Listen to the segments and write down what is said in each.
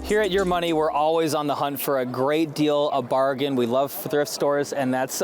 Here at Your Money, we're always on the hunt for a great deal, a bargain. We love thrift stores, and that's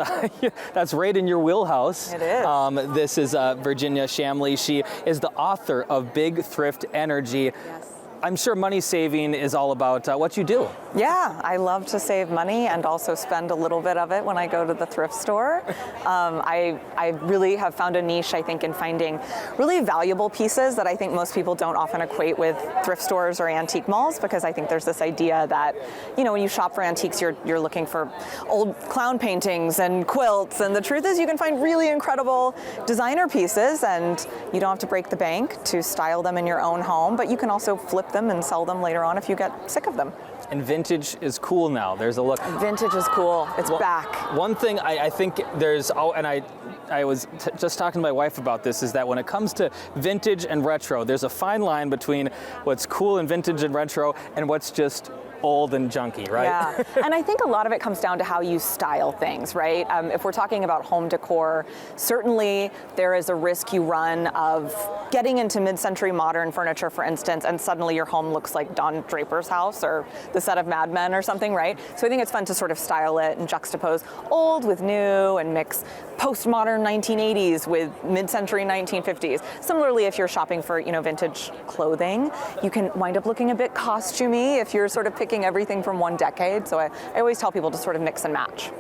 that's right in your wheelhouse. It is. This is Virginia Charmlee. She is the author of Big Thrift Energy. Yes. I'm sure money saving is all about what you do. Yeah, I love to save money and also spend a little bit of it when I go to the thrift store. I really have found a niche, I think, in finding really valuable pieces that I think most people don't often equate with thrift stores or antique malls, because I think there's this idea that, you know, when you shop for antiques, you're looking for old clown paintings and quilts, and the truth is you can find really incredible designer pieces, and you don't have to break the bank to style them in your own home, but you can also flip them and sell them later on if you get sick of them. And vintage is cool now. There's a look. Vintage is cool. It's back. One thing I think there's, and I was just talking to my wife about this, is that when it comes to vintage and retro, there's a fine line between what's cool and vintage and retro and what's just old and junky, right? Yeah, and I think a lot of it comes down to how you style things, right? If we're talking about home decor, certainly there is a risk you run of getting into mid-century modern furniture, for instance, and suddenly your home looks like Don Draper's house or the set of Mad Men or something, right? So I think it's fun to sort of style it and juxtapose old with new and mix postmodern 1980s with mid-century 1950s. Similarly, if you're shopping for, you know, vintage clothing, you can wind up looking a bit costumey if you're sort of picking everything from one decade. So I always tell people to sort of mix and match.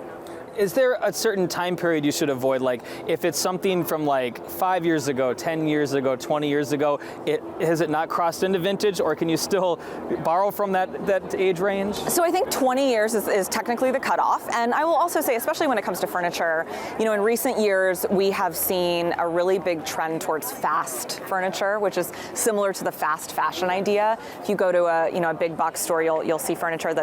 Is there a certain time period you should avoid? Like if it's something from like 5 years ago, 10 years ago, 20 years ago, has it not crossed into vintage, or can you still borrow from that age range? So I think 20 years is technically the cutoff. And I will also say, especially when it comes to furniture, you know, in recent years, we have seen a really big trend towards fast furniture, which is similar to the fast fashion idea. If you go to a big box store, you'll see furniture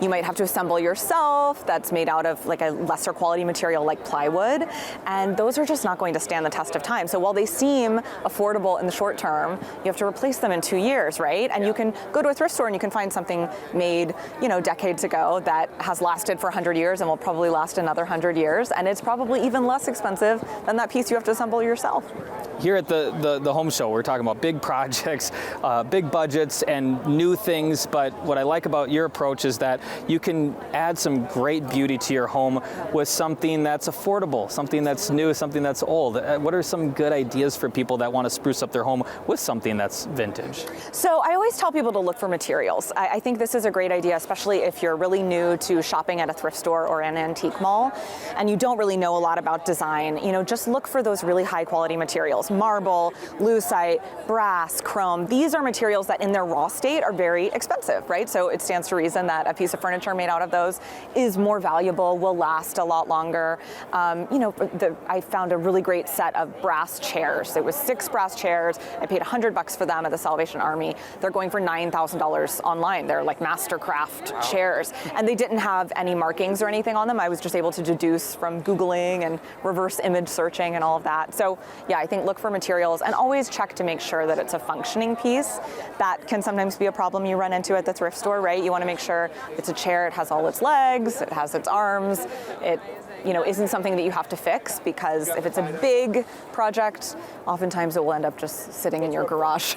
you might have to assemble yourself, that's made out of like a lesser quality material like plywood, and those are just not going to stand the test of time. So while they seem affordable in the short term, you have to replace them in 2 years, right? And you can go to a thrift store and you can find something made, you know, decades ago that has lasted for 100 years and will probably last another 100 years, and it's probably even less expensive than that piece you have to assemble yourself. Here at the home show, we're talking about big projects, big budgets, and new things, but what I like about your approach is that you can add some great beauty to your home with something that's affordable, something that's new, something that's old. What are some good ideas for people that want to spruce up their home with something that's vintage? So I always tell people to look for materials. I think this is a great idea, especially if you're really new to shopping at a thrift store or an antique mall, and you don't really know a lot about design. You know, just look for those really high quality materials. Marble, lucite, brass, chrome. These are materials that in their raw state are very expensive, right? So it stands to reason that a piece of furniture made out of those is more valuable, will last a lot longer. I found a really great set of brass chairs. It was 6 brass chairs. I paid $100 for them at the Salvation Army. They're going for $9,000 online. They're like mastercraft chairs, and they didn't have any markings or anything on them. I was just able to deduce from Googling and reverse image searching and all of that. So yeah, I think look for materials and always check to make sure that it's a functioning piece. That can sometimes be a problem you run into at the thrift store, right? You want to make sure it's a chair, it has all its legs, it has its arms, it isn't something that you have to fix, because if it's a big project, oftentimes it will end up just sitting in your garage.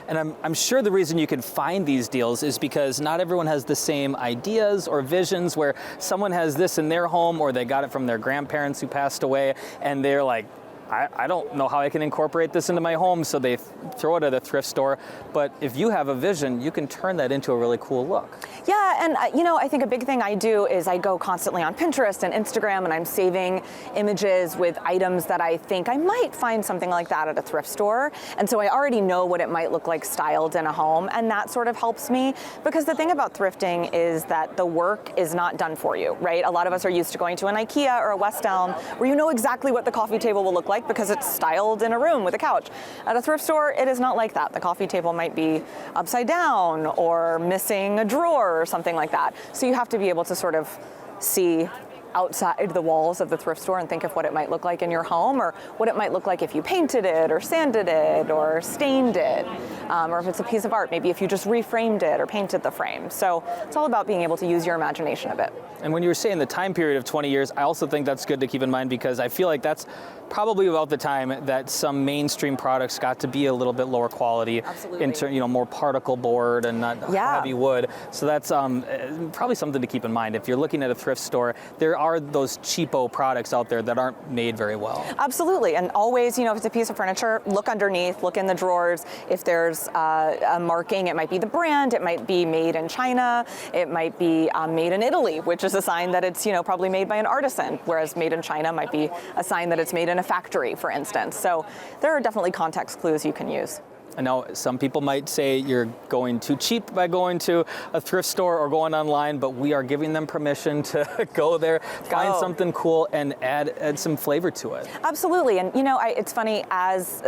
And I'm sure the reason you can find these deals is because not everyone has the same ideas or visions, where someone has this in their home or they got it from their grandparents who passed away, and they're like, I don't know how I can incorporate this into my home, so they throw it at a thrift store. But if you have a vision, you can turn that into a really cool look. Yeah, and I think a big thing I do is I go constantly on Pinterest and Instagram, and I'm saving images with items that I think I might find something like that at a thrift store. And so I already know what it might look like styled in a home, and that sort of helps me, because the thing about thrifting is that the work is not done for you, right? A lot of us are used to going to an IKEA or a West Elm where you know exactly what the coffee table will look like because it's styled in a room with a couch. At a thrift store, it is not like that. The coffee table might be upside down or missing a drawer or something like that. So you have to be able to sort of see outside the walls of the thrift store and think of what it might look like in your home, or what it might look like if you painted it or sanded it or stained it, or if it's a piece of art, maybe if you just reframed it or painted the frame. So it's all about being able to use your imagination a bit. And when you were saying the time period of 20 years, I also think that's good to keep in mind, because I feel like that's probably about the time that some mainstream products got to be a little bit lower quality, Absolutely. more particle board and not heavy wood. So that's probably something to keep in mind. If you're looking at a thrift store, there are those cheapo products out there that aren't made very well. Absolutely, and always, if it's a piece of furniture, look underneath, look in the drawers. If there's a marking, it might be the brand, it might be made in China, it might be made in Italy, which is a sign that it's probably made by an artisan, whereas made in China might be a sign that it's made in a factory, for instance. So there are definitely context clues you can use. I know some people might say you're going too cheap by going to a thrift store or going online, but we are giving them permission to go there, find something cool, and add some flavor to it. Absolutely, and it's funny,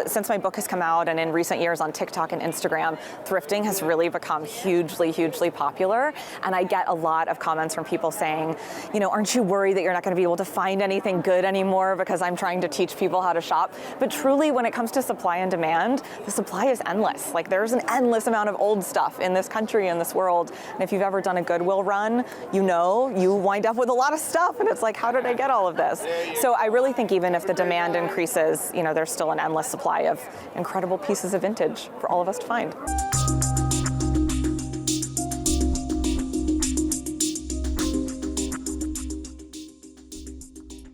since my book has come out and in recent years on TikTok and Instagram, thrifting has really become hugely, hugely popular, and I get a lot of comments from people saying, aren't you worried that you're not going to be able to find anything good anymore because I'm trying to teach people how to shop? But truly, when it comes to supply and demand, the supply is endless. Like, there's an endless amount of old stuff in this country, in this world. And if you've ever done a Goodwill run, you wind up with a lot of stuff, and it's like, how did I get all of this? So I really think even if the demand increases, there's still an endless supply of incredible pieces of vintage for all of us to find.